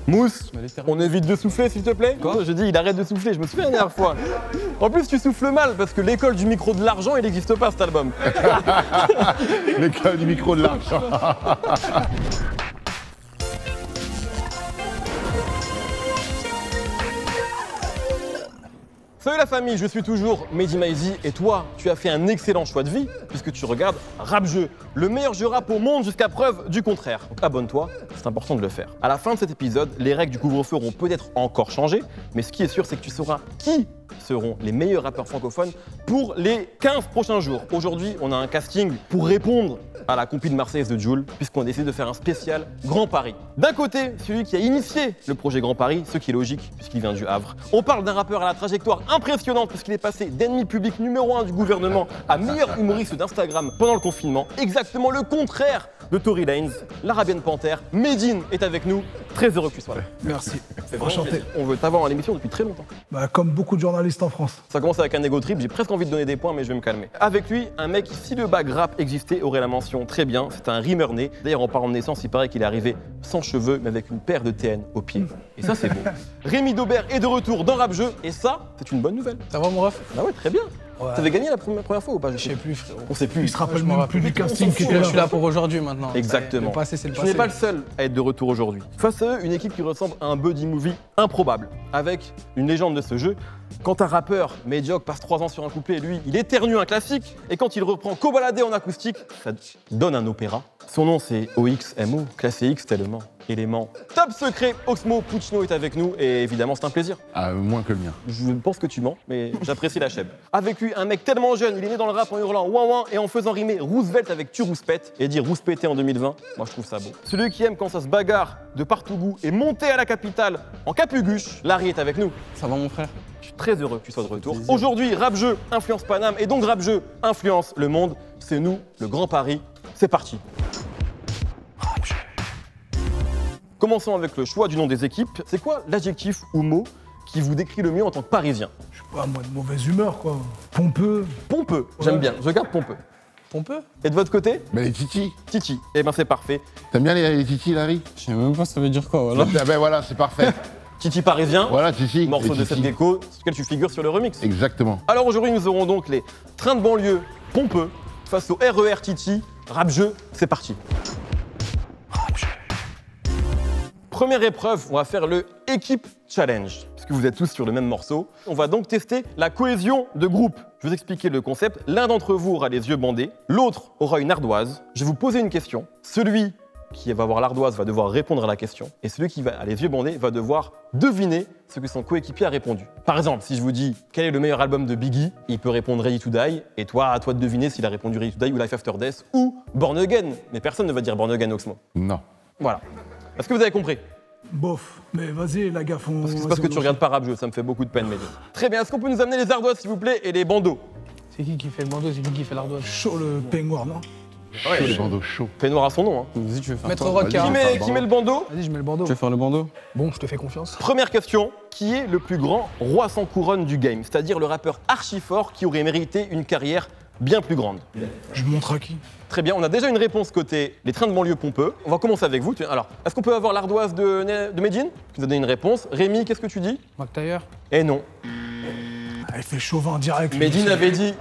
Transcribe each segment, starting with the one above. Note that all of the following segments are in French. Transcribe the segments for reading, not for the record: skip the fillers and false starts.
Mousse, on évite de souffler s'il te plaît. Quoi? Je dis il arrête de souffler, je me souviens la dernière fois. En plus tu souffles mal parce que l'école du micro de l'argent il n'existe pas cet album. L'école du micro de l'argent. Salut la famille, je suis toujours Mehdi Maizy et toi, tu as fait un excellent choix de vie puisque tu regardes Rap Jeu, le meilleur jeu rap au monde jusqu'à preuve du contraire. Donc abonne-toi, c'est important de le faire. À la fin de cet épisode, les règles du couvre-feu auront peut-être encore changé, mais ce qui est sûr, c'est que tu sauras qui seront les meilleurs rappeurs francophones pour les 15 prochains jours. Aujourd'hui, on a un casting pour répondre à la compil marseillaise de Jul, puisqu'on a décidé de faire un spécial Grand Paris. D'un côté, celui qui a initié le projet Grand Paris, ce qui est logique, puisqu'il vient du Havre. On parle d'un rappeur à la trajectoire impressionnante, puisqu'il est passé d'ennemi public numéro 1 du gouvernement à meilleur humoriste d'Instagram pendant le confinement. Exactement le contraire de Tory Lanez, l'Arabian Panther. Medine est avec nous, très heureux que tu sois là. Merci. Enchanté. On veut t'avoir à l'émission depuis très longtemps. Bah, comme beaucoup de journalistes en France. Ça commence avec un ego trip, j'ai presque envie de donner des points, mais je vais me calmer. Avec lui, un mec qui, si le bac rap existait, aurait la mention très bien. C'est un rimeur né. D'ailleurs, en parlant de naissance, il paraît qu'il est arrivé sans cheveux, mais avec une paire de TN au pied. Et ça, c'est beau. Rémi Daubert est de retour dans Rap Jeu, et ça, c'est une bonne nouvelle. Ça va, mon ref? Ah ouais, très bien. Ouais. T'avais gagné la première fois ou pas? Je sais plus, frérot. On sait plus. Il se rappelle même plus du casting qui était Je là. suis là pour aujourd'hui maintenant. Exactement. Le passé, c'est le Tu passé. n'es pas le seul à être de retour aujourd'hui. Face à eux, une équipe qui ressemble à un buddy movie improbable, avec une légende de ce jeu. Quand un rappeur médiocre passe 3 ans sur un couplet, lui, il éternue un classique, et quand il reprend Cobaladé en acoustique, ça donne un opéra. Son nom, c'est OXMO, classé X tellement. Élément top secret, Oxmo Puccino est avec nous, et évidemment, c'est un plaisir. Ah, moins que le mien. Je pense que tu mens, mais j'apprécie la chèvre. Avec lui, un mec tellement jeune, il est né dans le rap en hurlant ouin ouin et en faisant rimer Roosevelt avec tu rouspètes et dire rouspété en 2020. Moi, je trouve ça beau. Celui qui aime quand ça se bagarre de partout goût et monter à la capitale en capuguche, Larry est avec nous. Ça va, mon frère? Je suis très heureux que tu sois de retour. Aujourd'hui, Rap Jeu influence Paname et donc Rap Jeu influence le monde. C'est nous, le Grand Paris. C'est parti. Commençons avec le choix du nom des équipes. C'est quoi l'adjectif ou mot qui vous décrit le mieux en tant que Parisien? Je sais pas, moi, de mauvaise humeur, quoi. Pompeux. Pompeux, j'aime bien. Je garde pompeux. Pompeux? Et de votre côté? Mais les titis. Titi. Eh ben c'est parfait. T'aimes bien les titis, Larry? Je sais même pas ça veut dire quoi, voilà. Ah ben voilà, c'est parfait. Titi parisien. Voilà, Titi. Morceau les de titis. cette gecko, sur lequel tu figures sur le remix. Exactement. Alors aujourd'hui, nous aurons donc les trains de banlieue pompeux face au RER Titi. Rap Jeu, c'est parti. Première épreuve, on va faire le Équipe Challenge, puisque vous êtes tous sur le même morceau. On va donc tester la cohésion de groupe. Je vais vous expliquer le concept. L'un d'entre vous aura les yeux bandés, l'autre aura une ardoise. Je vais vous poser une question. Celui qui va avoir l'ardoise va devoir répondre à la question, et celui qui a les yeux bandés va devoir deviner ce que son coéquipier a répondu. Par exemple, si je vous dis quel est le meilleur album de Biggie, il peut répondre Ready to Die, et toi, à toi de deviner s'il a répondu Ready to Die ou Life After Death ou Born Again. Mais personne ne va dire Born Again Oxmo. Non. Voilà. Est-ce que vous avez compris? Bof. Mais vas-y, la gaffe, on... C'est parce que tu regardes pas Rap Jeu, ça me fait beaucoup de peine, Mehdi. Très bien, est-ce qu'on peut nous amener les ardoises, s'il vous plaît, et les bandeaux? C'est qui fait le bandeau? C'est qui fait l'ardoise? Chaud, le peignoir, non? Chaud, les bandeaux chauds. Peignoir à son nom, hein. Vas-y, tu veux faire Maître quoi? Rock, Vas-y, carrément. Qui met le bandeau? Vas-y, je mets le bandeau. Tu veux faire le bandeau? Bon, je te fais confiance. Première question, qui est le plus grand roi sans couronne du game? C'est-à-dire le rappeur archi fort qui aurait mérité une carrière bien plus grande. Je montre à qui? Très bien, on a déjà une réponse côté les trains de banlieue pompeux. On va commencer avec vous. Alors, est-ce qu'on peut avoir l'ardoise de Medine? Tu nous as donné une réponse. Rémi, qu'est-ce que tu dis? McTayer? Eh non. Ah, il fait chauvin direct. lui. Medine avait dit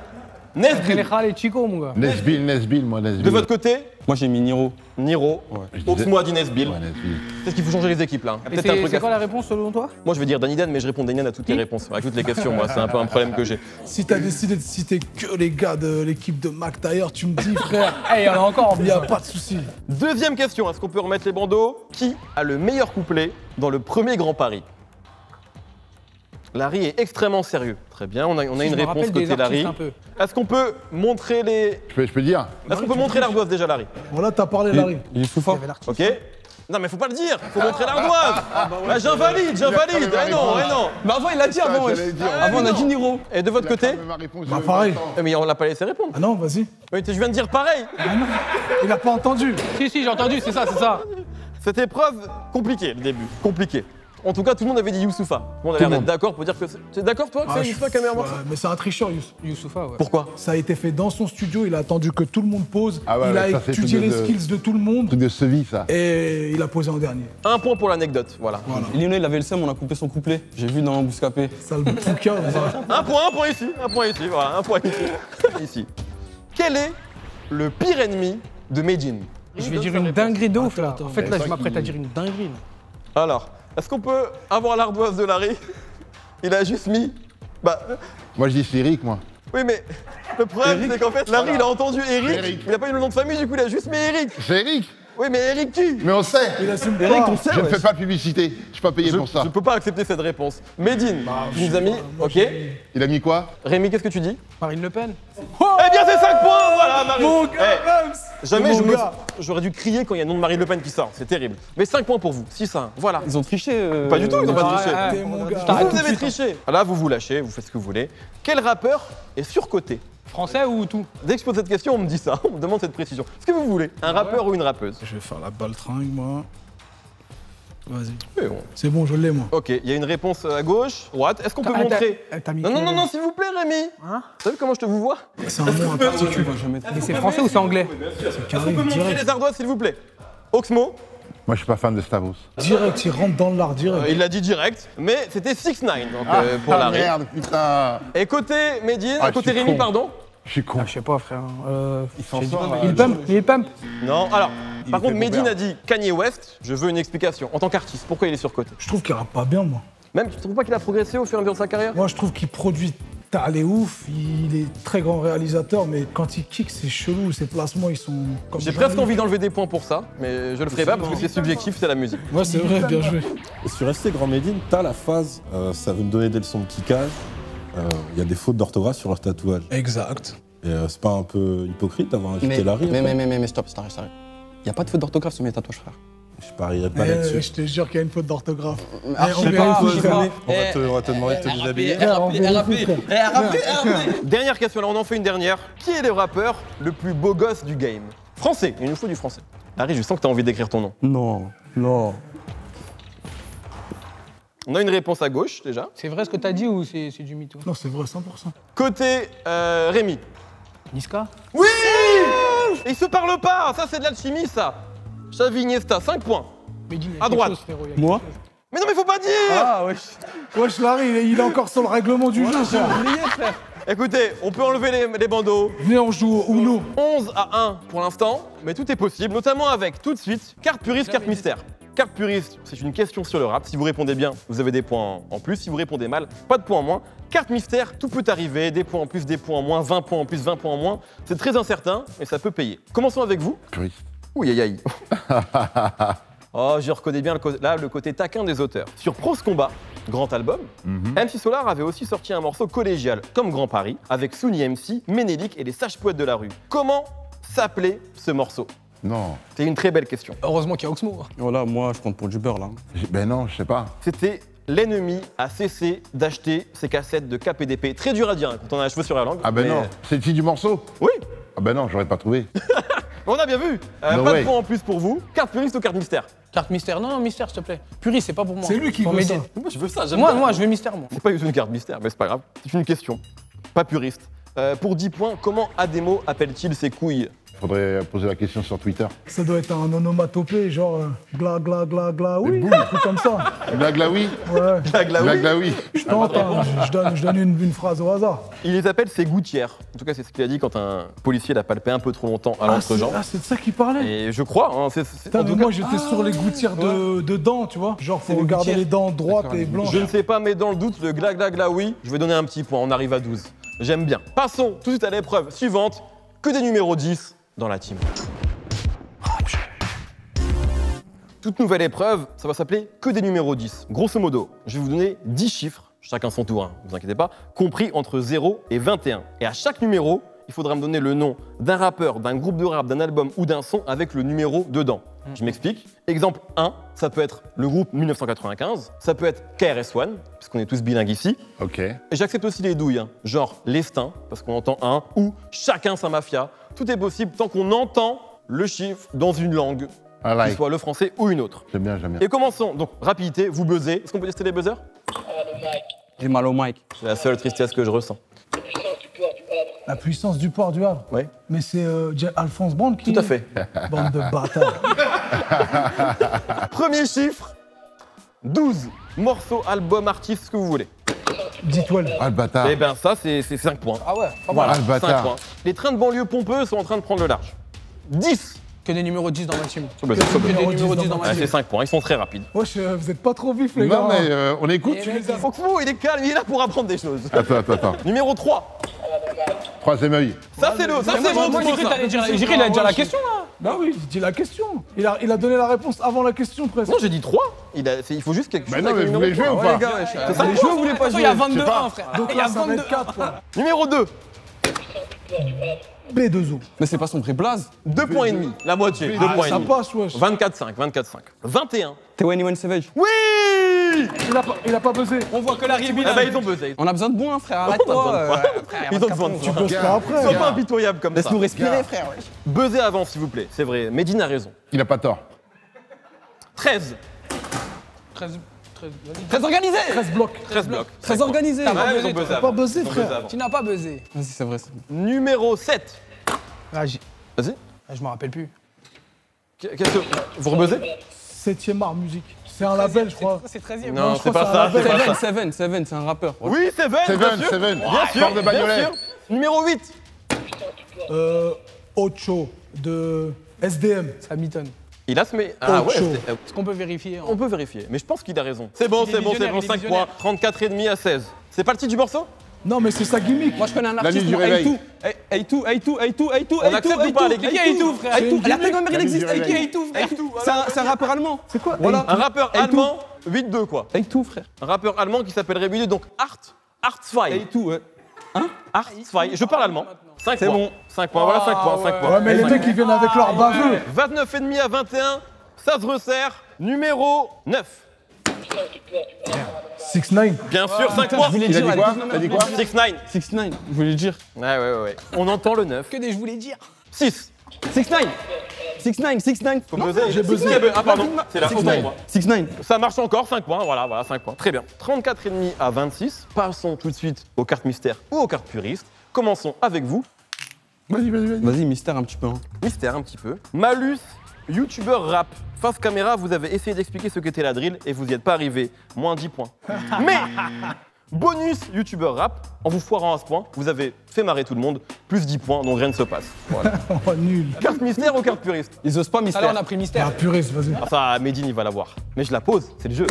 Nesbill. les Chico, mon gars. Nesbill, moi, Nesbill. De votre côté, Moi, j'ai mis Niro. Niro. Je disais- Oxmo a dit Nesbill. Ouais, Nesbill. Peut-être qu'il faut changer les équipes là. Et Peut-être un truc c'est à quoi faire. la réponse selon toi? Moi, je vais dire Daniden, mais je réponds Daniden à toutes les réponses, à toutes les questions. Moi, c'est un peu un problème que j'ai. Si t'as décidé de citer que les gars de l'équipe de McTayer, tu me dis, frère, Eh, il y en a encore en il plus. y a pas de souci. Deuxième question, est-ce qu'on peut remettre les bandeaux? Qui a le meilleur couplet dans le premier Grand Paris? Larry est extrêmement sérieux. Très bien, on a une réponse côté Larry. Est-ce qu'on peut montrer les... Je peux dire? Est-ce qu'on peut montrer l'ardoise déjà, Larry? Voilà, t'as parlé, Larry. Il est fou fort. Ok. Non mais faut pas le dire, faut montrer l'ardoise. Bah, j'invalide. Eh non. Mais avant, il l'a dit avant, wesh. j'allais dire. Avant, on a dit Niro. Et de votre côté? Ma réponse, Bah, je- pareil. Mais on l'a pas laissé répondre. Ah non, vas-y. Oui, je viens de dire pareil. Ah non, il a pas entendu. Si, j'ai entendu, c'est ça, c'est ça. Cette épreuve, compliquée le début, compliqué. En tout cas, tout le monde avait dit Youssoupha. Tout le monde a l'air d'être d'accord pour dire que c'est d'accord toi que c'est Youssoupha qui a le meilleur morceau? Mais c'est un tricheur, Youssoupha, ouais. Pourquoi? Ça a été fait dans son studio, il a attendu que tout le monde pose, Ah ouais, il a ça, c'est étudié truc les de- skills de tout le monde Truc de Sevi, ça. et il a posé en dernier. Un point pour l'anecdote, voilà. Voilà. Lionel, il avait le seum, on a coupé son couplet. J'ai vu dans Bouscapé. Ça le bouquin, voilà. Un point ici, voilà, un point ici. Ici. Quel est le pire ennemi de Medjin? Je vais dire une dinguerie de ouf là. Attends, En fait, là, c'est je ça m'apprête qui- à dire une dinguerie. Là. Alors, est-ce qu'on peut avoir l'ardoise de Larry? Il a juste mis... Bah, Moi, je dis c'est Eric, moi. oui mais le problème c'est qu'en fait, Larry il a entendu Eric, Eric. il a pas eu le nom de famille, du coup il a juste mis Eric. C'est Eric. Oui mais Eric qui? Mais on sait. Il assume Eric, pas. on sait, Je ne ouais. fais pas de publicité. Je suis pas payé Je pour ça. peux pas accepter cette réponse. Medine, tu nous as mis, moi, ok. j'ai- Il a mis quoi? Rémi, qu'est-ce que tu dis? Marine Le Pen. Eh bien c'est 5 points, voilà Marie. Mon gars, Rams. Jamais Mon gars. j'aurais dû crier quand il y a le nom de Marine Le Pen qui sort, c'est terrible. Mais 5 points pour vous, 6-1, voilà. Ils ont triché. Pas du tout, ils ont pas Ouais, triché. ouais. T'es mon gars. Vous avez triché. Là vous vous lâchez, vous faites ce que vous voulez. Quel rappeur est surcoté? Français ou tout? Dès que je pose cette question, on me dit ça, on me demande cette précision. Ce que vous voulez, un rappeur ou une rappeuse? Je vais faire la baltringue, moi. Vas-y. Oui, bon. C'est bon, je l'ai, moi. Ok, il y a une réponse à gauche, droite. Est-ce qu'on peut Ah, montrer t'as mis Non, non, quel- non, non, s'il vous plaît, Rémi. Hein? T'as vu comment je te vous vois C'est un nom en particulier. Mais c'est français ou c'est anglais? C'est Est-ce qu'on carré, peut montrer direct. les ardoises, s'il vous plaît? Oxmo, Moi, je suis pas fan de Stavros. Direct, il rentre dans l'art direct. il l'a dit direct, mais c'était 6ix9ine donc, pour Ah, Larry. merde, putain. Et côté Medine, Ah, côté je suis Rémi, con. pardon? Je suis con. Ah, je sais pas, frère. Il s'en j'ai dit- sort. Lil Pump, Lil Pump. Non, alors, par fait contre, Medine Boubert. a dit Kanye West, je veux une explication. En tant qu'artiste, pourquoi il est surcoté? Je trouve qu'il rappe pas bien, moi. Même, tu trouves pas qu'il a progressé au fur et à mesure de sa carrière? Moi, je trouve qu'il produit les ouf. Il est très grand réalisateur, mais quand il kick, c'est chelou. Ses placements, ils sont comme. J'ai jamais. presque envie d'enlever des points pour ça, mais je le ferai pas parce que c'est subjectif, c'est la musique. Ouais, c'est vrai, bien joué. Sur ST Grand Médine, t'as la phase, ça veut me donner des leçons de kickage. Il y a des fautes d'orthographe sur leur tatouage. Exact. Et c'est pas un peu hypocrite d'avoir invité Larry après Mais stop, stop. Y a pas de faute d'orthographe sur mes tatouages, frère. Je parierais pas là-dessus. Je te jure qu'il y a une faute d'orthographe. archi on pas, vérifie, archi frère. pas. On va te demander de te déshabiller. Frère, on vérifie, frère. Dernière question, alors on en fait une dernière. Qui est le rappeur le plus beau gosse du game? Français, il nous faut du français. Larry, je sens que t'as envie d'écrire ton nom. Non, non. On a une réponse à gauche déjà. C'est vrai ce que t'as dit ou c'est du mytho? Non, c'est vrai, 100%. Côté Rémi. Niska? Oui! Et ils se parlent pas, ça c'est de l'alchimie ça. Xavi Iniesta, 5 points. Medine, À droite. Moi? Mais non mais faut pas dire! Ah, wesh. Wesh, Larry, il est encore sur le règlement du jeu, frère. Écoutez, on peut enlever les bandeaux. Venez, on joue au Uno. 11-1 pour l'instant, mais tout est possible, notamment avec tout de suite carte puriste, carte mystère. Carte puriste, c'est une question sur le rap. Si vous répondez bien, vous avez des points en plus. Si vous répondez mal, pas de points en moins. Carte mystère, tout peut arriver. Des points en plus, des points en moins, 20 points en plus, 20 points en moins. C'est très incertain, mais ça peut payer. Commençons avec vous. Puriste. Ouh, aïe, aïe. Oh, je reconnais bien le côté taquin des auteurs. Sur Pros Combat, grand album, MC Solar avait aussi sorti un morceau collégial, comme Grand Paris, avec Souni MC, Ménélique et les sages poètes de la rue. Comment s'appelait ce morceau? Non. C'est une très belle question. Heureusement qu'il y a Oxmo. Voilà, moi, je compte pour du beurre, là. Ben non, je sais pas. C'était l'ennemi a cessé d'acheter ses cassettes de KPDP. Très dur à dire hein, quand on a un cheveu sur la langue. Ah ben mais- non. C'est le titre du morceau? Oui, Ah ben non, j'aurais pas trouvé. on a bien vu. No pas way. de points en plus pour vous. Carte puriste ou carte mystère? Carte mystère. Non, non, mystère, s'il te plaît. Puriste, c'est pas pour moi. C'est lui qui Pour veut Medine. ça. Moi je veux ça, j'aime Moi, bien. moi, je veux mystère, moi. C'est pas une carte mystère, mais c'est pas grave. C'est une question. Pas puriste. Pour 10 points, comment Ademo appelle-t-il ses couilles? Faudrait poser la question sur Twitter. Ça doit être un onomatopée, genre gla gla gla gla, oui, un truc comme ça. Glaglaoui. Ouais. Glaglaoui. Je tente, hein, je donne une phrase au hasard. Il les appelle ses gouttières. En tout cas, c'est ce qu'il a dit quand un policier l'a palpé un peu trop longtemps à l'entrejambe. C'est de ça qu'il parlait. Et je crois, hein, Putain, en mais tout moi cas, j'étais sur les gouttières de dents, tu vois. Genre, faut les regarder gouttières. les dents droites et blanches. je ne sais pas, mais dans le doute, le gla gla gla oui, je vais donner un petit point, on arrive à 12. J'aime bien. Passons tout de suite à l'épreuve suivante, que des numéros 10 dans la team. Toute nouvelle épreuve, ça va s'appeler que des numéros 10. Grosso modo, je vais vous donner 10 chiffres, chacun son tour, hein, vous inquiétez pas, compris entre 0 et 21. Et à chaque numéro, il faudra me donner le nom d'un rappeur, d'un groupe de rap, d'un album ou d'un son avec le numéro dedans. Je m'explique. Exemple 1, ça peut être le groupe 1995, ça peut être KRS-One, puisqu'on est tous bilingues ici. Ok. Et j'accepte aussi les douilles, hein, genre l'estin, parce qu'on entend un, ou chacun sa mafia. Tout est possible tant qu'on entend le chiffre dans une langue Un qu'il like. soit le français ou une autre. J'aime bien, j'aime bien. Et commençons. Donc, rapidité, vous buzzez. Est-ce qu'on peut tester les buzzers? J'ai mal au mic. C'est la seule tristesse que je ressens. La puissance du port du Havre. Oui. Mais c'est Alphonse Brand qui... Tout à fait. Bande de bâtards. Premier chiffre, 12 morceaux, albums, artistes, ce que vous voulez. Dis-toi. Ah, le bâtard. Eh ben ça, c'est 5 points. Ah ouais, pas mal. Voilà, Ah, le 5 bâtard. points. Les trains de banlieue pompeux sont en train de prendre le large. 10. Que des numéros 10 dans ma team. Sur buzzer. Que des numéros 10 dans ma Ouais, team. c'est 5 points, ils sont très rapides. Wesh, vous êtes pas trop vifs, les gars. Non, mais on écoute. Foxmo, il est calme, il est là pour apprendre des choses. Attends. Numéro 3. Troisième œil. Ça, c'est le. Ça, c'est Moi, bon, j'ai cru que t'allais dire. J'ai cru qu'il allait dire la question là. Bah oui, j'ai dit la question. Il a donné la réponse avant la question, presque. Non, j'ai dit 3. Il faut juste quelque chose. Mais non, avec mais le vous voulez numéro jouer ou 3. pas Les gars, ouais, C'est ça, les joueurs voulaient pas Il jouer. y a Je sais 22-1, pas. frère. Donc Il y a là, ça va 22-1. être 4, quoi. Numéro 2. B2O. Mais c'est pas son pré-blaze. 2 points et demi. La moitié. 2 points et Ça demi. passe, wesh. 24-5. 24-5. 21. T21 Savage. Oui. Il a pas buzzé. On voit que Larry est Eh bilingue. ben, ils ont buzzé. On a besoin de points, frère. On a Arrête-toi. besoin de points. Frère, Ils ont besoin de Tu points. buzzes pas après. Sois pas impitoyable comme ça. Laisse-nous respirer, frère. wesh. Buzzez avant, s'il vous plaît. C'est vrai. Medine a raison. Il a pas tort. 13. 13, vas-y. Très organisé. 13 blocs. 13 blocs. Très organisé. Ouais, ils ont buzzé T'as avant. pas buzzé, Ils ont frère. buzzé avant. Tu n'as pas buzzé. Vas-y, c'est vrai. Numéro 7. Ah, Vas-y. je me rappelle plus. Qu'est-ce que. Vous rebuzzez 7e art musique. C'est un label, je crois. C'est 13e. Non, je c'est crois pas que ça. c'est un C'est pas label. ça. Seven, c'est un rappeur. Oui, Seven. bien sûr. Seven. Bien sûr. Fort de bien Bagnolet. sûr. Numéro 8. Ocho de SDM. Ça mitonne. Il a ce mais. Ah ouais. Ocho. Est-ce qu'on peut vérifier On peut vérifier, mais je pense qu'il a raison. C'est bon, Il est c'est bon, c'est visionnaire, bon. il est 5 points. visionnaire. 34,5 à 16. C'est pas le titre du morceau? Non, mais c'est sa gimmick. Moi, je connais un nuit artiste, du moi, réveil. A2. On accepte ou pas, les gars? Qui est tout, frère? A2. La tête de ma mère, il La nuit existe. du réveil. Qui est tout, frère? C'est un rappeur allemand. C'est quoi Voilà. Un rappeur A2. allemand, 8-2 quoi. A2, frère. Un rappeur allemand qui s'appellerait 8-2, donc Artzweig. A2, ouais. Artzweig. Je parle allemand. 5 C'est points. bon. 5 points, voilà 5 points, 5 points. Ouais, mais les mecs, ils viennent avec leur baveux. 29,5 à 21, ça se resserre. Numéro 9. 6ix9ine. Bien sûr, 5 points. Je voulais Il a dire. dit quoi la tête de ma T'as dit mère. quoi 6-9. 6ix9ine, je voulais dire. Ouais. On entend le 9. Que des je voulais dire. 6. 6ix9ine. Faut buzzer. j'ai buzzé. Ah pardon, c'est là. Autant pour moi. 6ix9ine. Ça marche encore, 5 points, voilà, 5 points. Très bien. 34,5 à 26. Passons tout de suite aux cartes mystères ou aux cartes puristes. Commençons avec vous. Vas-y. Vas-y, mystère un petit peu. hein. Mystère un petit peu. Malus, youtubeur rap. Face caméra, vous avez essayé d'expliquer ce qu'était la drill et vous n'y êtes pas arrivé. Moins 10 points. Mais, bonus, youtubeur rap, en vous foirant à ce point, vous avez fait marrer tout le monde. Plus 10 points, donc rien ne se passe. Voilà. Oh, nul. Carte mystère ou carte puriste? Ils osent pas Alors, mystère. on a pris Ah, mystère. puriste, vas-y. Ah, ça, Medine, il va l'avoir. Mais je la pose, c'est le jeu.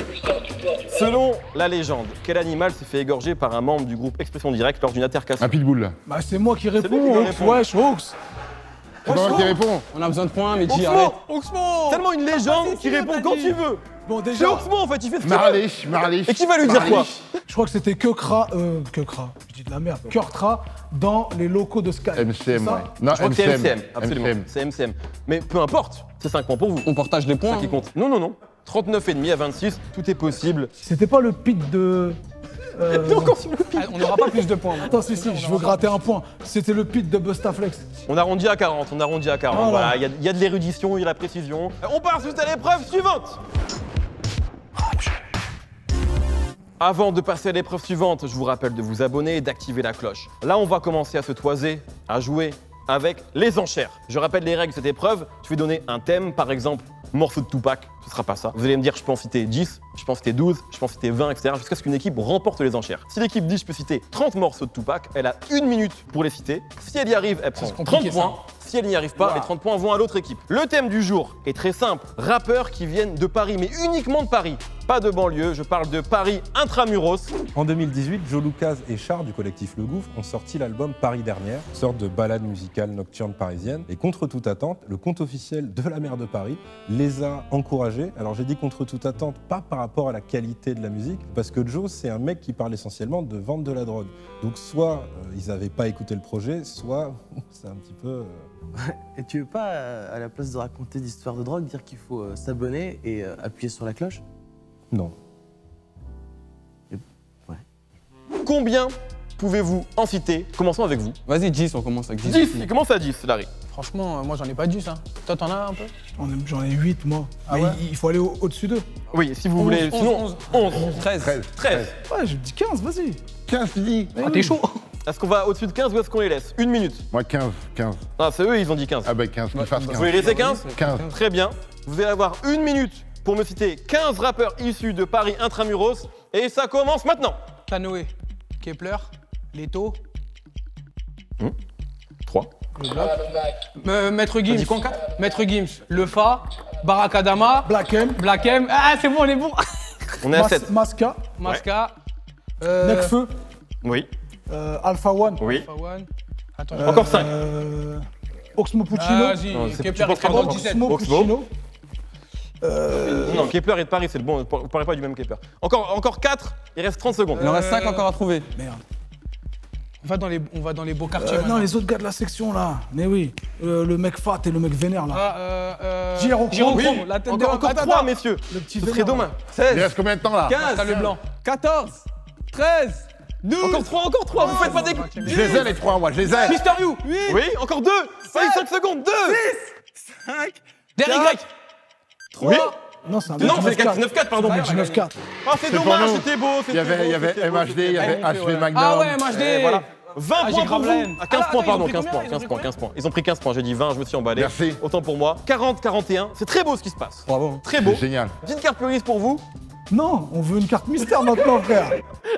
Selon la légende, quel animal s'est fait égorger par un membre du groupe Expression Directe lors d'une altercation? Un pitbull. Bah, c'est moi qui lui qui réponds, doit Hawks. répondre. Wesh, Hawks. C'est pas moi qui réponds. On a besoin de points, mais dis arrête. Oxmo. Tellement une légende qui répond quand tu veux. Bon, C'est déjà, Oxmo en fait, il fait ce qu'il veut. Marlich. Et qui va lui dire quoi? je crois que c'était Kekra, je dis de la merde, Kurtra dans les locaux de Sky. MCM, C'est ça ouais. Non, Je crois que c'est MCM, absolument. C'est MCM. Mais peu importe, c'est 5 points pour vous. On partage les C'est points. ça qui compte. Non. 39,5 à 26, tout est possible. C'était pas le pit de. Encore sur le pic. Ah, on n'aura pas plus de points. Attends, si, je veux gratter un point. C'était le pit de Bustaflex. On arrondit à 40, Voilà. Voilà, il y a de l'érudition, il y a de la précision. On part tout à l'épreuve suivante. Avant de passer à l'épreuve suivante, je vous rappelle de vous abonner et d'activer la cloche. Là, on va commencer à se toiser, à jouer avec les enchères. Je rappelle les règles de cette épreuve. Je vais donner un thème, par exemple, morceau de Tupac. Ce sera pas ça. Vous allez me dire, je peux en citer 10, je peux en citer 12, je peux en citer 20, etc. Jusqu'à ce qu'une équipe remporte les enchères. Si l'équipe dit, je peux citer 30 morceaux de Tupac, elle a 1 minute pour les citer. Si elle y arrive, elle prend c'est 30 compliqué, points. Si elle n'y arrive pas, les 30 points vont à l'autre équipe. Le thème du jour est très simple. Rappeurs qui viennent de Paris, mais uniquement de Paris. Pas de banlieue, je parle de Paris intramuros. En 2018, Joe Lucas et Char du collectif Le Gouffre ont sorti l'album Paris Dernière, sorte de balade musicale nocturne parisienne. Et contre toute attente, le compte officiel de la maire de Paris les a encouragés. Alors j'ai dit contre toute attente, pas par rapport à la qualité de la musique, parce que Joe, c'est un mec qui parle essentiellement de vente de la drogue. Donc soit ils n'avaient pas écouté le projet, soit c'est un petit peu... Et tu veux pas, à la place de raconter des histoires de drogue, dire qu'il faut s'abonner et appuyer sur la cloche? Non. Combien pouvez-vous en citer? Commençons avec vous. Vas-y, 10, on commence avec 10. 10, il commence à 10, Larry. Franchement, moi j'en ai pas dû ça. Toi t'en as un peu? J'en ai 8 moi. Ah Mais ouais il faut aller au-dessus d'eux. Oui, si vous voulez. 11, Sinon, 11. 13. 13. Ouais, je dis 15, vas-y. 15, tu dis. Ah t'es chaud. Est-ce qu'on va au-dessus de 15 ou est-ce qu'on les laisse? Une minute. Moi, 15. Ah, c'est eux, ils ont dit 15. Ah bah 15, qu'il fasse Vous 15. voulez laisser 15? 15. Très bien. Vous allez avoir une minute pour me citer 15 rappeurs issus de Paris Intramuros. Et ça commence maintenant. Tanoé, Kepler, Leto, 3. Maître Gims. dit quoi en quatre? Maître Gims, Lefa, Barakadama, Black M, Black M. Ah c'est bon, on est bon. On est à 7. Masca, Masca. Necfeu, Oui. Alpha One, Oui. Fawan. Attends, Encore 5. Oxmo Puccino, Vas-y, Non, c'est- Kepler tu est très penses bon, pas 17. Oxmo Oxmo. Puccino. Non, Kepler est de Paris, c'est le bon. Vous parlez pas du même Kepler. Encore 4. Il reste 30 secondes. Il en reste 5 encore à trouver. Merde. On va dans les beaux quartiers. Non, maintenant. les autres gars de la section là. Mais oui, le mec fat et le mec vénère là. Jérôme Oui. Chrome, la tête de Encore Attends, 3, attends. messieurs. Le petit Ce vénère. serait demain. Il 16, reste combien de temps là 15, T'as le blanc. 14, 13, 12. Encore 3. Vous faites pas des. Je les ai les 3, moi, je les ai. Mister You. Oui, encore 2. 5 secondes. 2. 5, Derrick Grec. Oui. Non, c'est un Non, c'est 9-4. 9-4, pardon. Un 9-4. Ah, c'est pour dommage, nous. c'était beau. Il y avait MHD, il y avait HV Magnum. Ah ouais, MHD. Et voilà. 20 j'ai points pour grave la vous. haine. À 15 Ah, points, attends, pardon, ils ont 15 pris points, combien 15 points, 15 points. Ils ont pris 15 points, j'ai dit 20, je me suis emballé. Merci. Autant pour moi. 40-41, c'est très beau ce qui se passe. Bravo. Très beau. C'est génial. Petite carte pluriste pour vous. Non, on veut une carte mystère maintenant, frère.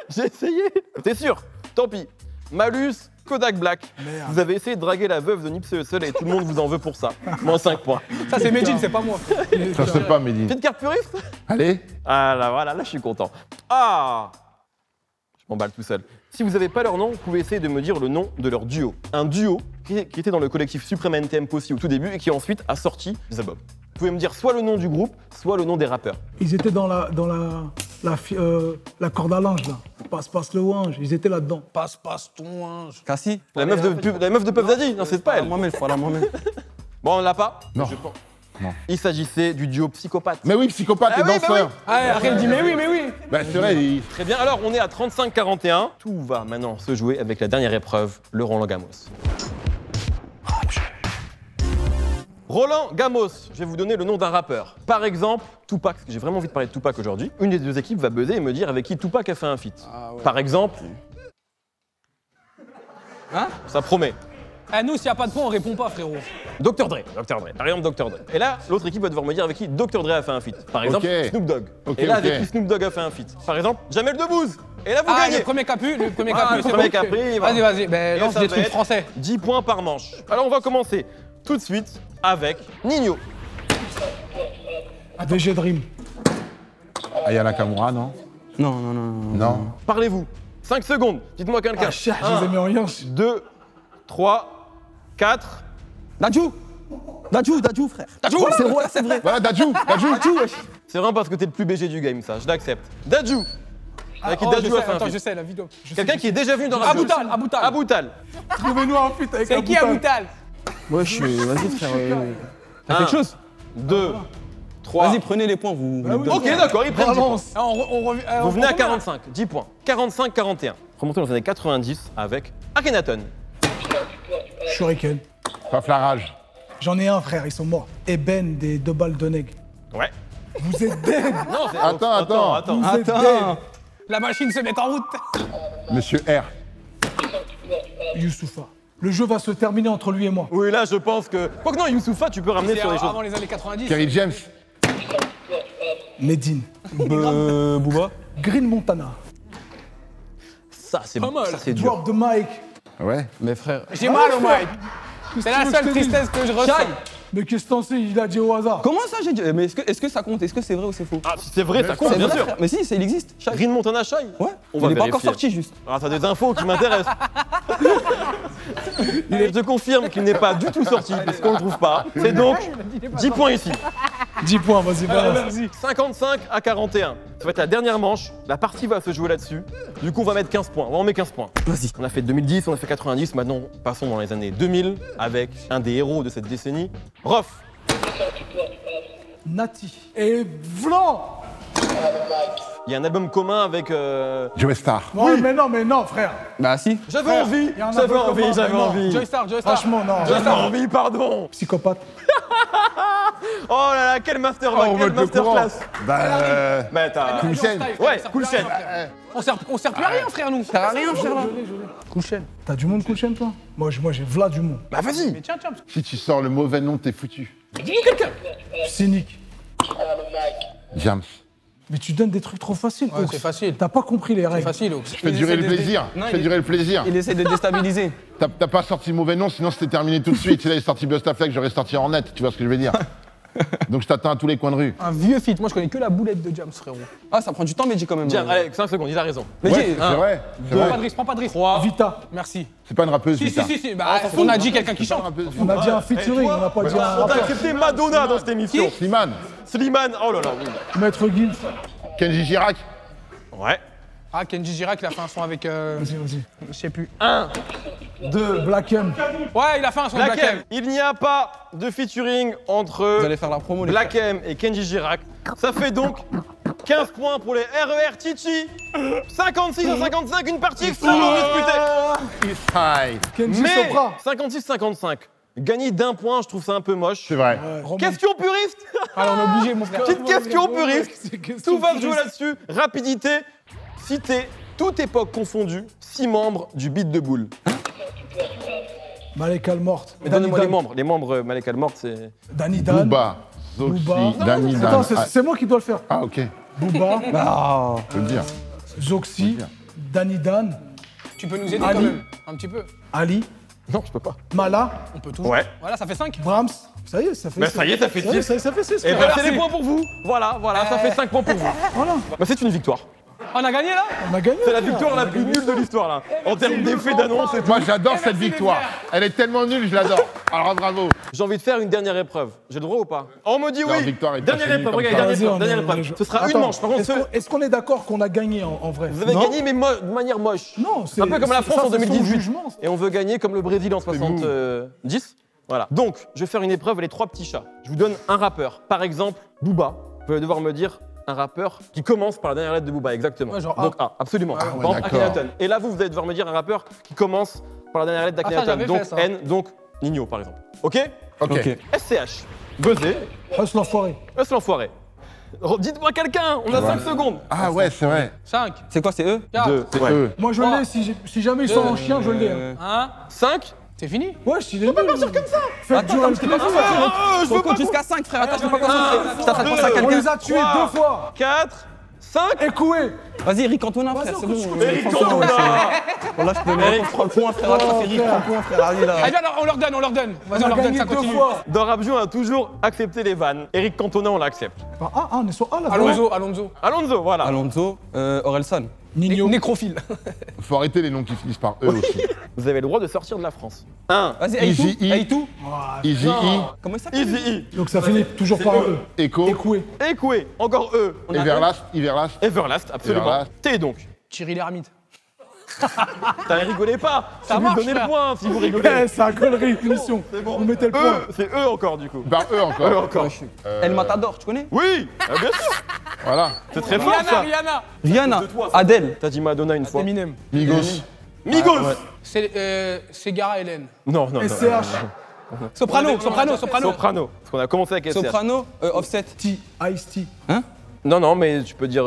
J'ai essayé. T'es sûr? Tant pis. Malus, Kodak Black. Merde. Vous avez essayé de draguer la veuve de Nipsey Hussle et tout le monde vous en veut pour ça. Moins 5 points. Ça c'est Medine, c'est pas moi. Ça se fait pas, Mehdi. Petite carte pluriste? Allez. Ah là, voilà, là je suis content. Ah! Je m'emballe tout seul. Si vous n'avez pas leur nom, vous pouvez essayer de me dire le nom de leur duo. Un duo qui était dans le collectif Supreme NTM Possi au tout début et qui ensuite a sorti des albums. Vous pouvez me dire soit le nom du groupe, soit le nom des rappeurs. Ils étaient dans la corde à linge là. Passe le wange, ils étaient là-dedans. Passe ton ange. Cassie. La meuf de Puff Daddy? Non, c'est pas elle. Moi-même, voilà, moi-même. Bon, on l'a pas? Non. Je pense. Non. Il s'agissait du duo Psychopathe. Mais oui, psychopathe et Ah oui, bah danseur. Ah, après il dit mais oui. Bah, c'est vrai, Très bien, alors on est à 35-41. Tout va maintenant se jouer avec la dernière épreuve, le Roland Gamos. Roland Gamos, je vais vous donner le nom d'un rappeur. Par exemple, Tupac, parce que j'ai vraiment envie de parler de Tupac aujourd'hui. Une des deux équipes va buzzer et me dire avec qui Tupac a fait un feat. Par exemple... Hein? Ça promet. Ah nous s'il y a pas de point on répond pas frérot. Dr. Dre. Par exemple, Dr. Dre. Et là, l'autre équipe va devoir me dire avec qui Dr. Dre a fait un feat. Par exemple, Ok. Snoop Dogg. Ok, et là, ok. avec qui Snoop Dogg a fait un feat. Par exemple, Jamel Debbouze. Et là, vous Ah gagnez. le premier capu, Ah, le c'est premier bon. Capri, voilà. Vas-y, ben Et lance ça des va trucs être français. 10 points par manche. Alors, on va commencer tout de suite avec Nino. VG Dream. Aya Nakamura, non? Non. Non. Parlez-vous. 5 secondes. Dites-moi quelqu'un. Ah, cher, je les ai mis en lien. 2, 3, 4. Dadju, frère. Dadju, c'est vrai, c'est vrai. Voilà, Dadju. C'est vraiment parce que t'es le plus BG du game, ça. Je l'accepte. Dadju. Avec qui Oh, Dadju je a sais, fait un attends, je feat. sais la vidéo. Quelqu'un qui est déjà venu dans la Aboutal. Aboutal. Trouvez-nous un feat avec C'est qui Aboutal? Ouais, je suis. Vas-y, frère. T'as Un. quelque chose? 2, 3. Vas-y, prenez les points, vous. Ah oui. Ok, d'accord, ils prennent 10 points. Balance. Ah, on revient. Vous venez à 45, 10 points. 45-41. Remontez dans les années 90 avec Akhenaton. Shuriken. Paf la rage. J'en ai un, frère, ils sont morts. Eben des 2 balles de neg. Ouais. Vous êtes dead. Non, c'est... Attends. Vous êtes dead. Attends. La machine se met en route. Monsieur R. Youssoufa. Le jeu va se terminer entre lui et moi. Oui, là, je pense que... Quoique non, Youssoufa, tu peux ramener C'est sur les choses. avant les années 90. Kerry James. Medine. Booba. Green Montana. Ça, c'est Pas mal. ça, c'est dur. Drop the mic. Ouais. Mais frère. J'ai mal au mic. C'est la seule tristesse que je ressens. Shai. Mais qu'est-ce que t'en sais, il a dit au hasard. Comment ça, j'ai dit? Mais est-ce que ça compte? Est-ce que c'est vrai ou c'est faux? Ah, si c'est vrai, ça compte, C'est bien vrai, sûr. frère. Mais si, il existe. Shai. Green Montana Shy. Ouais. On va il est pas vérifier. encore sorti, juste. Ah, t'as des infos qui m'intéressent. Je te confirme qu'il n'est pas du tout sorti, parce qu'on ne le trouve pas. C'est donc 10 points ici. 10 points, vas-y, balance. 55-41. Ça va être la dernière manche. La partie va se jouer là-dessus. Du coup, on va mettre 15 points. On met 15 points. Vas-y. On a fait 2010, on a fait 90. Maintenant, passons dans les années 2000 avec un des héros de cette décennie, Rof. Nati. Et Vlan. Il y a un album commun avec. Joe Star. Ouais, mais non, frère. Bah si. J'avais envie, il y en a j'avais beaucoup envie, commun, j'avais mais non. envie. Joy Star, Joy Star. Franchement, non. J'avais envie, pardon. Psychopathe. Oh là là, quel master, Oh, on quel veut être au courant. masterclass. Bah, t'as. Cool chaîne. Ouais, cool chaîne. On sert plus à rien, frère, nous. Ça sert à rien, frère, là. Cool chaîne. T'as du monde cool chaîne, toi? Moi, j'ai Vlad du monde. Bah vas-y. Mais tiens. Si tu sors le mauvais nom, t'es foutu. Dis-nous quelqu'un. Cynique. James. Mais tu donnes des trucs trop faciles. Ouais, Ox. c'est facile. T'as pas compris les C'est règles. facile, Ox. Fais durer le plaisir. Non, Fais durer le plaisir. Il essaie de déstabiliser. T'as pas sorti mauvais nom, sinon c'était terminé tout de suite. Si là, il est sorti Bustaflex, j'aurais sorti en net. Tu vois ce que je veux dire? Donc je t'attends à tous les coins de rue. Un vieux feat. Moi, je connais que la boulette de James, frérot. Ah, ça prend du temps, Mehdi, quand même. Tiens, allez, 5 secondes, il a raison. Mehdi, Ouais, c'est vrai. C'est Prends pas vrai. de risque, prends pas de risque. Vita. Merci. C'est pas une rappeuse, Si. Vita. Bah, on a dit quelqu'un qui C'est pas une chante. rappeuse. On a dit un featuring, on n'a pas dit un On t'a rappeur. accepté Madonna dans cette émission. Slimane. Slimane, oh là là, oui. Maître Gims. Kenji Girac. Ouais. Ah, Kenji Girac, il a fait un son avec. Vas-y. Je sais plus. 1, 2, Black M. Ouais, il a fait un son avec Black Black M. M. Il n'y a pas de featuring entre vous allez faire la promo, les Black M et Kenji Girac. Ça fait donc 15 points pour les RER Chichi. 56 à 55, une partie extrêmement disputée. Eastside. Kenji Mais Sopra. 56-55. Gagner d'un point, je trouve ça un peu moche. C'est vrai. Question puriste. Alors, on est obligé, mon frère. Petite question puriste. C'est question Tout va se jouer puriste. là-dessus. Rapidité. Citer, toute époque confondue, 6 membres du Beat de Boule. Malek Al-Morte. Mais donnez-moi les membres. Les membres Malek Al-Morte, c'est. Danny Dan. Booba. Zoxy. Booba. Danny Dan. Attends, c'est moi qui dois le faire. Ah, ok. Booba, Ah. Je peux le dire. Zoxy, Danny Dan, Tu peux nous aider Ali. quand même. Un petit peu. Ali, Non, je peux pas. Mala, On peut toujours. Ouais. Voilà, ça fait 5. Brahms. Ça y est, ça fait Bah, six. ça y est, ça fait Ça y est, six. ça fait 6. Et ben, c'est merci. des points pour vous. Voilà, ça fait 5 points pour vous. Voilà, Bah, c'est une victoire. On a gagné, là on a gagné. C'est la frère. victoire la plus nulle de l'histoire, là. En termes d'effet d'annonce et tout. Moi, j'adore cette merci, les victoire. frères. Elle est tellement nulle, je l'adore. Alors, bravo. J'ai envie de faire une dernière épreuve. J'ai le droit ou pas? On me dit Non, oui. victoire est pas Dernière finie épreuve, comme regarde, ça. dernière Vas-y, épreuve, dernière on est- épreuve. Ce sera Attends, une manche. Par contre, Est-ce qu'on est d'accord qu'on a gagné en vrai? vous avez Non. gagné, mais de manière moche. Non, c'est Un peu comme la ça, France en c'est son 2018. jugement. Et on veut gagner comme le Brésil en mou. 70. Voilà. Donc, je vais faire une épreuve, les 3 petits chats. Je vous donne un rappeur. Par exemple, Booba. Vous allez devoir me dire un rappeur qui commence par la dernière lettre de Booba, exactement. Ouais, genre A. Donc A, absolument. Par exemple, d'accord. Akhenaton. Et là, vous allez devoir me dire un rappeur qui commence par la dernière lettre ça, d'Akhenaton. j'avais Donc fait ça. N, donc Nino, par exemple. Ok? Ok. SCH. Buzzer. Huss l'enfoiré. Us l'enfoiré. Dites-moi quelqu'un, on a 5 secondes. Ah, ouais, c'est vrai. 5, C'est quoi, c'est eux 4, 2, C'est eux. Moi, je Trois. l'ai. Si jamais ils sont en chien, je l'ai. hein. 1. 5. C'est fini. Ouais, il est nul. Comme ça. Faites durer le plaisir. je veux On pas compte jusqu'à 5, frère. Attends, je peux pas concentrer. Je t'attends de penser à On quelqu'un. les a tués Trois. 2 fois. 4, 5. Écoué. Vas-y, Eric Cantona, frère, Vas-y, c'est on bon. continue. Eric Franchement, Cantona. Bon, là, je peux me prendre le point, frère. Attends, Eric, prends le point, frère. Allez, là. Allez, viens, on leur donne. Vas-y, On on a leur donne, gagné ça 2 continue. fois. Dans Rap Jeu, on a toujours accepté les vannes. Eric Cantona, on l'accepte. Ah, on est sur A là. Alonso. Alonso, voilà. Alonso, Orelsan. Nino. Nécrophile. Faut arrêter les noms qui finissent par eux aussi. Vous avez le droit de sortir de la France. 1. Vas-y, Easy Aitou. E. Aitou. Easy E. Comment il s'appelle Easy Donc ça finit toujours par eux. Echo. Écoué. E. Ekoué, encore eux. On a Everlast. Everlast. Everlast, absolument. Everlast. T donc. Thierry Lhermitte. T'as rigolez pas. Ça Si vous marche, donnez le frère. point, si vous rigolez. Eh, c'est un connerie, finition. bon. On mettait le point. C'est eux encore du coup. Par eux encore. Eux encore. El Matador, tu connais Oui, bien sûr. Voilà. C'est très fort ça. Rihanna. Rihanna. De toi, ça. Adèle. T'as dit Madonna une fois. Eminem. Migos. Migos. C'est Gara Hélène. Non, non, non. SCH. Soprano. Soprano. Parce qu'on a commencé avec SCH. Soprano, Offset. T. Ice-T. Non, non, mais tu peux dire.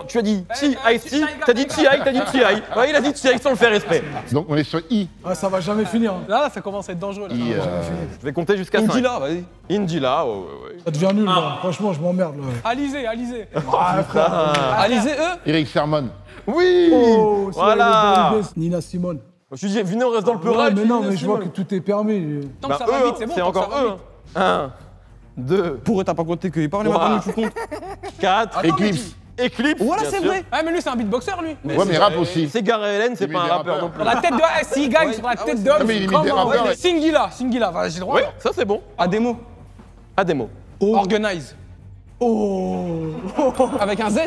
Tu as dit T, Ice-T, t'as dit T.I., t'as dit T.I. Ouais, il a dit T.I. sans le faire exprès. Donc on est sur I. Ah, ça va jamais finir. hein. Là, ça commence à être dangereux. Là. I, Je vais compter jusqu'à 5. Indila, vas-y. Indila, ouais. Ça devient nul là. Franchement, je m'emmerde là. Alizé. Ah, frère. Alizé, eux Eric Sermon. Oui. Oh, c'est Voilà. le Nina Simone. Je suis dit, venez, on reste dans le Ouais, peurage. mais non, mais je vois que tout est permis. Tant que ça eux, va vite, c'est bon. c'est tant que encore ça va eux. vite. 1, 2, Pour eux, t'as pas compté qu'il parlait Ouah. maintenant, tu comptes. 4, Eclipse. Eclipse. Voilà, bien c'est sûr. vrai. Ah, mais lui, c'est un beatboxer, lui. Ouais, mais rap aussi. C'est Gara Hélène, c'est Il pas un met des rappeur rappeurs. non plus. La tête de. S'il gagne sur la tête d'homme. Non, mais il imite des rappeurs, ouais. Singila, vas-y, j'ai le droit. Oui, ça c'est bon. Ademo. Ademo. Organize. Oh. Avec un Z.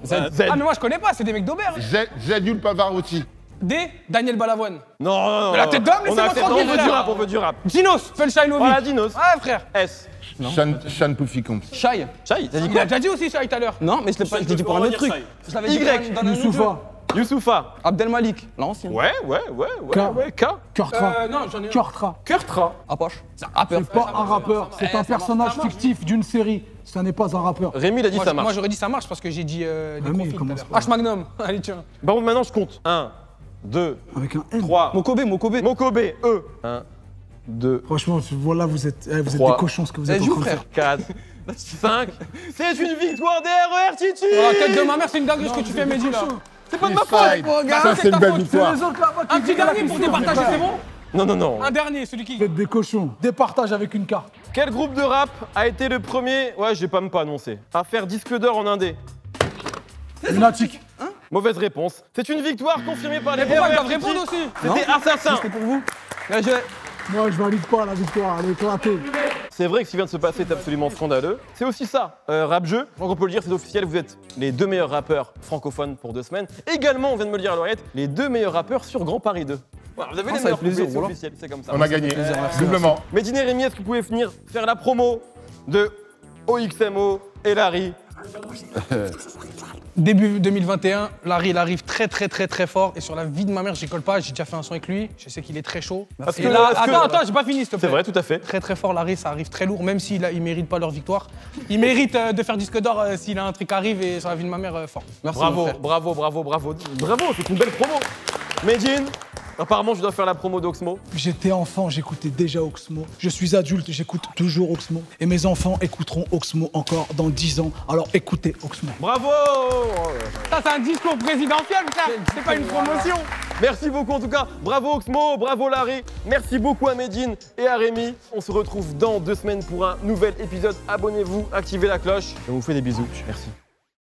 Z. Ah, mais moi, je connais pas, c'est des mecs d'Aubert. Zedul Pavarotti. D. Daniel Balavoine. Non. Mais la tête d'homme, On laissez-moi a fait- tranquille, on veut frère. du rap, on veut du rap. Dinos, Punchline Voilà, Dinos. Ouais, frère. S. Sean Puffy compte. Shai. Shai, t'as dit Il quoi? a déjà dit aussi Shai tout à l'heure. Non, mais je l'ai dit pour un autre truc. Je l'avais dit pour Y. dans un autre jeu. Youssoufa. Youssoufa. Abdelmalik, l'ancien. Ouais, K. Kurtra. Non, j'en ai un. Kurtra. Kurtra. Apache. C'est un rappeur. C'est pas un rappeur, c'est un personnage fictif d'une série. Ça n'est pas un rappeur. Rémi, il a dit ça Moi, marche. j'aurais dit ça marche parce que j'ai dit des mais profils tout à commence l'heure. pas. H Magnum. Allez, tiens. Par contre, maintenant, je compte. 1, 2, Avec un N. 3. Mokobe. Mokobe, E. 1, 2, Franchement, voilà, vous êtes des 3. cochons ce que vous Eh, êtes en joue, train de frère. faire. 4, 5. C'est une victoire des RER Titi. Dans la tête de ma mère, c'est une dinguerie ce que tu fais, Mehdi, là. C'est pas de ma faute. Ça, c'est une belle victoire. Les autres là-bas qui Un petit disent la dernier pour question, départager, mais c'est bon? Non. Un dernier, celui qui. Vous êtes des cochons. Départage avec une carte. Quel groupe de rap a été le premier, ouais, je vais pas me pas annoncer, à faire disque d'or en indé? Lunatique. Mauvaise réponse. C'est une victoire confirmée par les Mais pourquoi ils RER doivent Titi. répondre aussi? C'était Assassin. C'était pour vous. Bien joué. Moi, je valide pas la victoire. Elle est éclatée. C'est vrai que ce qui vient de se passer est absolument scandaleux. C'est aussi ça, rap jeu. Donc on peut le dire, c'est officiel, vous êtes les 2 meilleurs rappeurs francophones pour 2 semaines. Également, on vient de me le dire à l'oreillette, les 2 meilleurs rappeurs sur Grand Paris 2. Voilà, vous avez les ça meilleurs fait plaisir, couplets, c'est voilà. officiel, c'est comme ça. On a gagné. Doublement. Medine et Rémi, est-ce que vous pouvez venir faire la promo de OXMO et Larry? Début 2021, Larry, il arrive très fort. Et sur la vie de ma mère, j'y colle pas. J'ai déjà fait un son avec lui. Je sais qu'il est très chaud. Parce Et que- là, parce que- attends, j'ai pas fini, s'il te plaît. C'est vrai, tout à fait. Très fort, Larry, ça arrive très lourd, même s'il il mérite pas leur victoire. Il mérite de faire disque d'or s'il a un truc qui arrive et sur la vie de ma mère, fort. Merci. mon Bravo, frère. bravo, c'est une belle promo. Medine, apparemment je dois faire la promo d'Oxmo. J'étais enfant, j'écoutais déjà Oxmo. Je suis adulte, j'écoute toujours Oxmo. Et mes enfants écouteront Oxmo encore dans 10 ans. Alors écoutez Oxmo. Bravo. Ça, c'est un discours présidentiel, frère. C'est pas une promotion. Merci beaucoup en tout cas, bravo Oxmo, bravo Larry, merci beaucoup à Medine et à Rémi. On se retrouve dans 2 semaines pour un nouvel épisode. Abonnez-vous, activez la cloche. Je vous fais des bisous, merci.